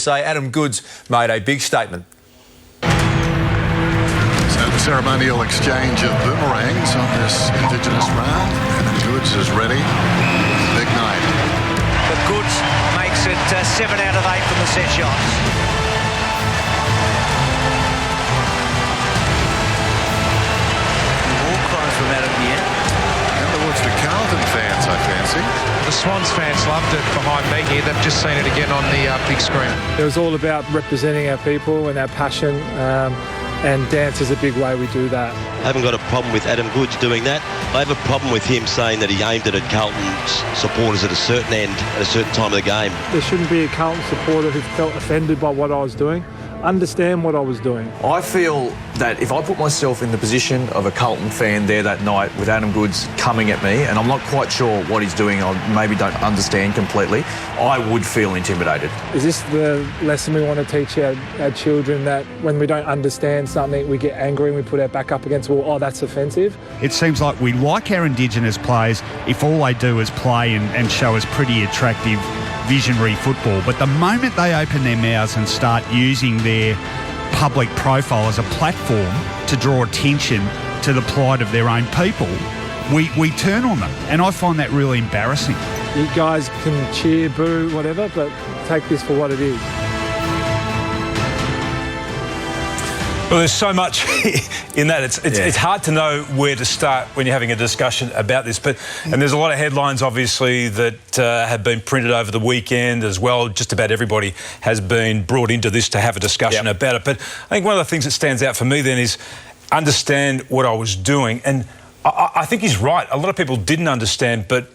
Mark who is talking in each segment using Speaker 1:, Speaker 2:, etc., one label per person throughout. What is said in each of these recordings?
Speaker 1: say Adam Goodes made a big statement.
Speaker 2: So the ceremonial exchange of boomerangs on this Indigenous round. Adam Goodes is ready. Big night.
Speaker 3: But Goodes makes it 7 out of 8 from the set shots. More cries from Adam here.
Speaker 2: And towards the Carlton fans, I fancy.
Speaker 4: The Swans fans loved it behind me here. They've just seen it again on the big screen.
Speaker 5: It was all about representing our people and our passion, and dance is a big way we do that.
Speaker 6: I haven't got a problem with Adam Goodes doing that. I have a problem with him saying that he aimed it at Carlton's supporters at a certain end, at a certain time of the game.
Speaker 5: There shouldn't be a Carlton supporter who felt offended by what I was doing. Understand what I was doing.
Speaker 1: I feel that if I put myself in the position of a Carlton fan there that night with Adam Goodes coming at me, and I'm not quite sure what he's doing, I maybe don't understand completely, I would feel intimidated.
Speaker 5: Is this the lesson we want to teach our children, that when we don't understand something, we get angry and we put our back up against the wall? Oh, that's offensive.
Speaker 7: It seems like we like our Indigenous players if all they do is play and show us pretty attractive visionary football, but the moment they open their mouths and start using their public profile as a platform to draw attention to the plight of their own people, we turn on them, and I find that really embarrassing.
Speaker 5: You guys can cheer, boo, whatever, but take this for what it is.
Speaker 8: Well, there's so much in that. It's hard to know where to start when you're having a discussion about this. And there's a lot of headlines, obviously, that have been printed over the weekend as well. Just about everybody has been brought into this to have a discussion about it. But I think one of the things that stands out for me then is understand what I was doing. And I think he's right. A lot of people didn't understand, but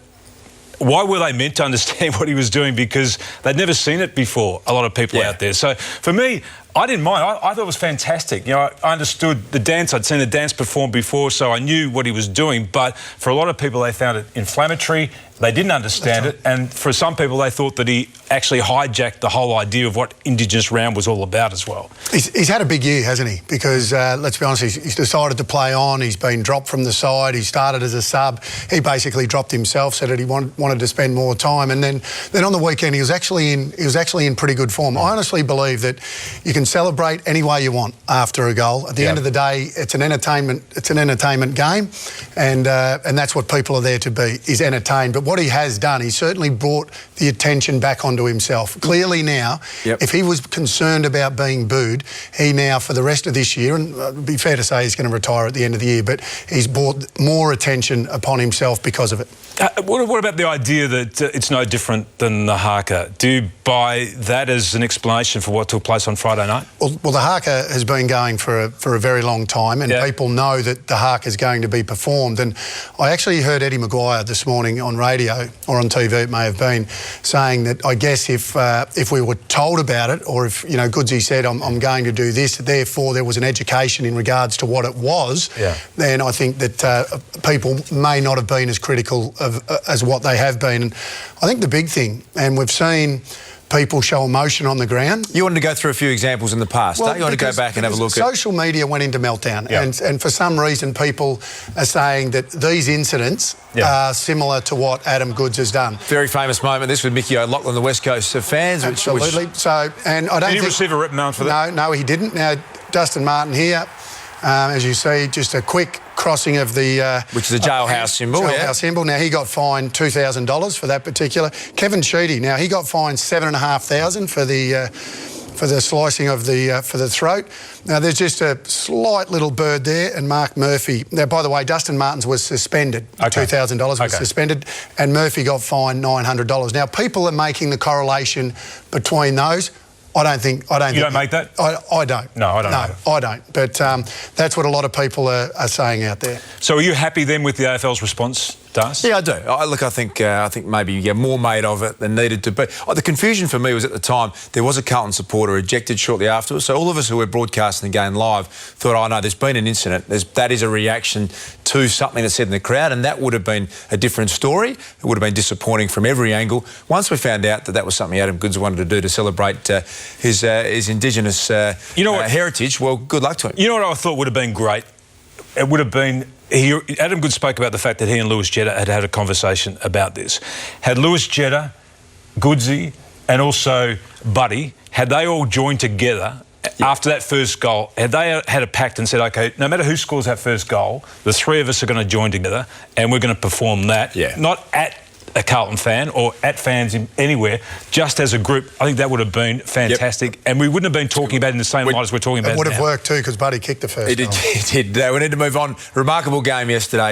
Speaker 8: why were they meant to understand what he was doing? Because they'd never seen it before, a lot of people out there. So for me, I didn't mind. I thought it was fantastic. You know, I understood the dance. I'd seen the dance performed before, so I knew what he was doing. But for a lot of people, they found it inflammatory. They didn't understand it. And for some people, they thought that he actually hijacked the whole idea of what Indigenous round was all about as well.
Speaker 9: He's had a big year, hasn't he? Because, let's be honest, he's decided to play on. He's been dropped from the side. He started as a sub. He basically dropped himself, said that he wanted to spend more time. And then on the weekend, he was actually in pretty good form. I honestly believe that you can celebrate any way you want after a goal. At the end of the day, it's an entertainment game, and that's what people are there to be, is entertained. But what he has done, he certainly brought the attention back onto himself. Clearly now, if he was concerned about being booed, he now, for the rest of this year, and it would be fair to say he's going to retire at the end of the year, but he's brought more attention upon himself because of it.
Speaker 8: What about the idea that it's no different than the haka? Do you buy that as an explanation for what took place on Friday night?
Speaker 9: Well, the haka has been going for a very long time, and people know that the haka is going to be performed. And I actually heard Eddie Maguire this morning on radio, or on TV it may have been, saying that I guess if we were told about it, or if, you know, Goodsy said, I'm going to do this, therefore there was an education in regards to what it was, then I think that people may not have been as critical as what they have been. And I think the big thing, and we've seen people show emotion on the ground.
Speaker 1: You wanted to go through a few examples in the past, don't you? Want to go back and have a look at...
Speaker 9: Social media went into meltdown, and for some reason people are saying that these incidents are similar to what Adam Goodes has done.
Speaker 1: Very famous moment, this with Mickey O'Loughlin, the West Coast fans.
Speaker 9: Absolutely. So, and I don't think...
Speaker 8: Did he receive a reprimand for that?
Speaker 9: No, he didn't. Now, Dustin Martin here, as you see, just a quick crossing of the...
Speaker 1: which is a jailhouse symbol,
Speaker 9: Jailhouse symbol. Now, he got fined $2,000 for that particular. Kevin Sheedy, now, he got fined $7,500 for the slicing of for the throat. Now, there's just a slight little bird there, and Mark Murphy... Now, by the way, Dustin Martin's was suspended. $2,000 was suspended, and Murphy got fined $900. Now, people are making the correlation between those. I don't think...
Speaker 8: You don't make that?
Speaker 9: I don't.
Speaker 8: No, I don't.
Speaker 9: No, I don't. But that's what a lot of people are saying out there.
Speaker 8: So are you happy then with the AFL's response, Darcy?
Speaker 1: Yeah, I do. Look, I think maybe more made of it than needed to be. The confusion for me was at the time there was a Carlton supporter ejected shortly afterwards. So all of us who were broadcasting the game live thought, oh no, there's been an incident. That is a reaction to something that's said in the crowd, and that would have been a different story. It would have been disappointing from every angle. Once we found out that was something Adam Goodes wanted to do to celebrate his Indigenous heritage, well, good luck to him.
Speaker 8: You know what I thought would have been great? It would have been... Adam Goodes spoke about the fact that he and Lewis Jetta had a conversation about this. Had Lewis Jetta, Goodsy, and also Buddy, had they all joined together after that first goal, had they had a pact and said, OK, no matter who scores that first goal, the three of us are going to join together and we're going to perform that, not at a Carlton fan or at fans anywhere, just as a group, I think that would have been fantastic. And we wouldn't have been talking about it in the same light as we're talking about it
Speaker 9: would have
Speaker 8: now.
Speaker 9: worked too, because Buddy kicked the first goal.
Speaker 1: It did. We need to move on. Remarkable game yesterday.